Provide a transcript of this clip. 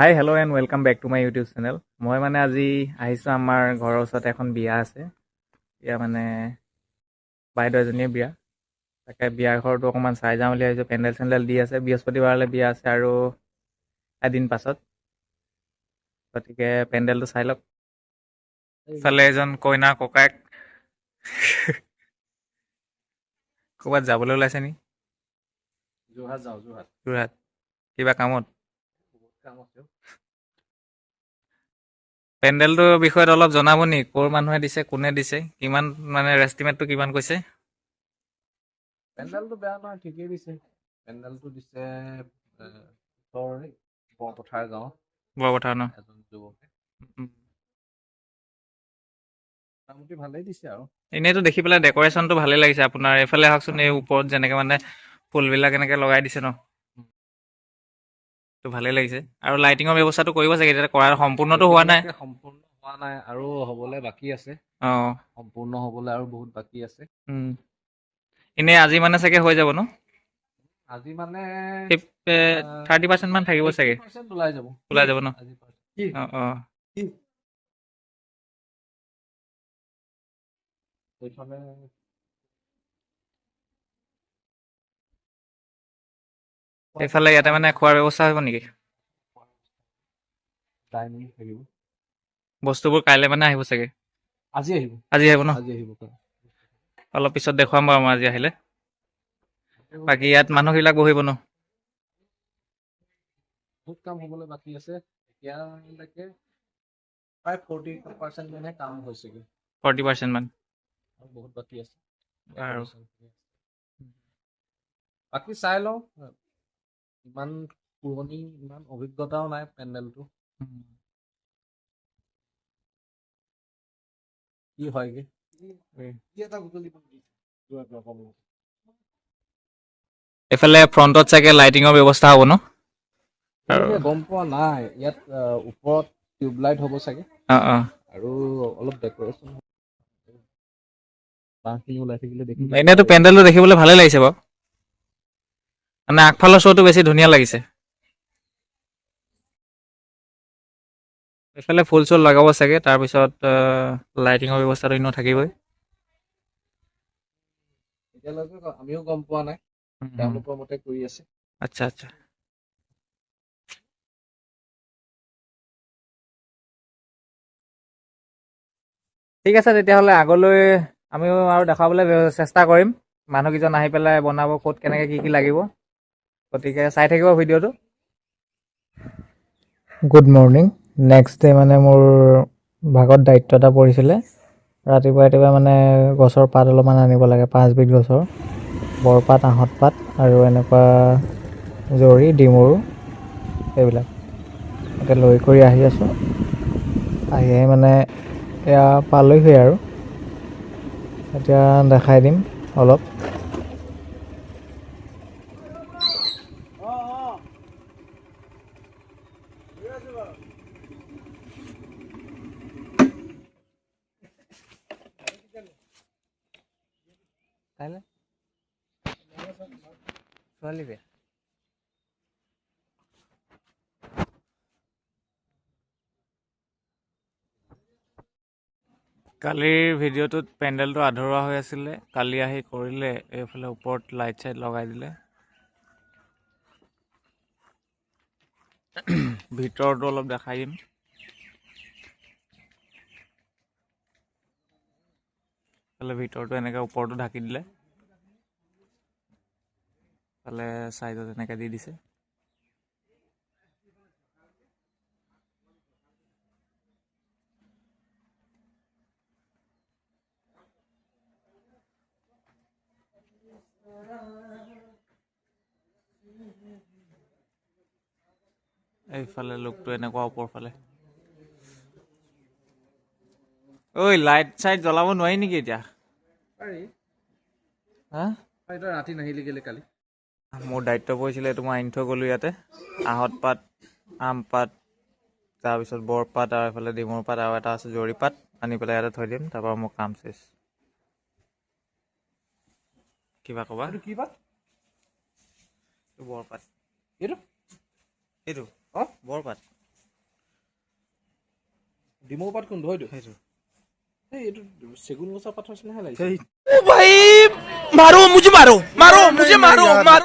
High hello' and welcome back to my YouTube channel. মই মানে আজি আহিছোঁ, আমাৰ ঘৰৰ ওচৰতে এখন বিয়া আছে। বিয়া মানে বাইদেউ এজনীয়ে বিয়া, তাকে বিয়া ঘৰটো অকণমান চাই যাওঁ বুলি ভাবিছোঁ। পেণ্ডেল চেণ্ডেল দি আছে, বৃহস্পতিবাৰলৈ বিয়া আছে আৰু এদিন পাছত, গতিকে পেণ্ডেলটো চাই লওক। ইফালে এজন কইনাৰ ককায়েক ক'ৰবাত যাবলৈ ওলাইছে নি? যোৰহাট কিবা কামত? পেণ্ডেলটোৰ বিষয়ত অলপ জনাব নি? ক'ৰ মানুহে দিছে, কোনে দিছে, কিমান মানে এষ্টিমেটটো কিমান কৈছে? পেণ্ডেলটো বেয়া নহয়, ঠিকেই দিছে। পেণ্ডেলটো দিছে ওচৰৰে বৰপথাৰ গাঁও বৰপথাৰ ন? এজন যুৱকে। মোটামুটি ভালেই দিছে আৰু। এনেইতো দেখি পেলাই ডেক'ৰেশ্যনটো ভালেই লাগিছে আপোনাৰ। এইফালে আহকচোন, এই ওপৰত যেনেকৈ মানে ফুলবিলাক এনেকৈ লগাই দিছে ন, তো ভালেই লাগিছে। আৰু লাইটিঙৰ ব্যৱস্থাটো কৰিব চাগে, এতিয়া কৰা সম্পূৰ্ণটো হোৱা নাই। সম্পূৰ্ণ হোৱা নাই আৰু হ'বলৈ বাকী আছে। অঁ, সম্পূৰ্ণ হ'বলৈ আৰু বহুত বাকী আছে। এনেই আজি মানে চাগে হৈ যাব ন? আজি মানে 30% মান থাকিব চাগে, 80% ওলাই যাব ন? আজি। অঁ অঁ, এইফালে এইফালে ইয়াতে মানে খোৱাৰ ব্যৱস্থা হ'ব নেকি? ডাইনিং থাকিব। বস্তুবোৰ কাইলৈ মানে আহিব চাগে? আজি আহিব। আজি আহিব ন? আজি আহিব। অলপ পিছত দেখুৱাম বাৰু মই আজি আহিলে। বাকী ইয়াত মানুহবিলাক বহিব ন? বহুত কাম হ'বলৈ বাকী আছে। এতিয়ালৈকে প্ৰায় 40% মানহে কাম হৈছেগৈ। 40% মান আৰু বহুত বাকী আছে। আৰু বাকী চাই লওঁ, ইমান পুৰণি, ইমান অভিজ্ঞতাও নাই পেণ্ডেলটো, কি হয়গে। এইফালে ফ্ৰণ্টত চাগে লাইটিঙৰ ব্যৱস্থা হ'ব ন? গম পোৱা নাই। ইয়াত ওপৰত টিউবলাইট হ'ব চাগে। অঁ অঁ, আৰু অলপ ডেক'ৰেশ্যন বাঁহখিনি ওলাই থাকিলে দেখি এনেইতো পেণ্ডেলটো দেখিবলৈ ভালেই লাগিছে বাৰু। মানে আগফালৰ শ্ব'টো বেছি ধুনীয়া লাগিছে। এইফালে ফুল চুল লগাব চাগে, তাৰপিছত লাইটিঙৰ ব্যৱস্থাটো এনেও থাকিবই। এতিয়ালৈকে আমিও গম পোৱা নাই, তেওঁলোকৰ মতে কৰি আছে। আচ্ছা আচ্ছা। ঠিক আছে, তেতিয়াহ'লে আগলৈ আমিও আৰু দেখাবলৈ চেষ্টা কৰিম। মানুহকেইজন আহি পেলাই বনাব, ক'ত কেনেকৈ কি কি লাগিব। গতিকে চাই থাকিব ভিডিঅ'টো। Good morning. নেক্সট ডে মানে মোৰ ভাগত দায়িত্ব এটা পৰিছিলে। ৰাতিপুৱা মানে গছৰ পাত অলপমান আনিব লাগে, 5 বিধ গছৰ। বৰপাত, আহঁত পাত আৰু এনেকুৱা জৰি, ডিমৰু, এইবিলাক তাকে লৈ কৰি আহি আছোঁ। আহি মানে এয়া পালেহিয়ে আৰু, এতিয়া দেখাই দিম অলপ। ছোৱালী বিয়া। কালিৰ ভিডিঅ'টোত পেণ্ডেলটো আধৰুৱা হৈ আছিলে, কালি আহি কৰিলে। এইফালে ওপৰত লাইট চাইট লগাই দিলে। ভিতৰতো অলপ দেখাই দিম। এইফালে ভিতৰটো এনেকৈ ওপৰটো ঢাকি দিলে, এইফালে চাইডত এনেকৈ দি দিছে। এইফালে লুকটো এনেকুৱা ওপৰ ফালে। ঐ, লাইট চাইট জ্বলাব নোৱাৰি নেকি এতিয়া? হা? ৰাতি নাহিলি কেলে কালি? মোৰ দায়িত্ব পৰিছিলে, এইটো মই আনি থৈ গ'লোঁ ইয়াতে। আহঁত পাত, আম পাত, তাৰপিছত বৰপাত, আৰু এইফালে ডিমৰু পাত, আৰু এটা আছে জৰি পাত। আনি পেলাই ইয়াতে থৈ দিম, তাৰপৰা মোৰ কাম চেচ। কিবা ক'বা? কি পাত? বৰপাত। এইটো এইটো বৰপাত। ডিমৌ পাত কোনটো হয়তো এই এইটো চেগুন গছৰ পাতৰ নিচিনাহে লাগিছে मारो मुझे मारो मारो मुझे मारो मारो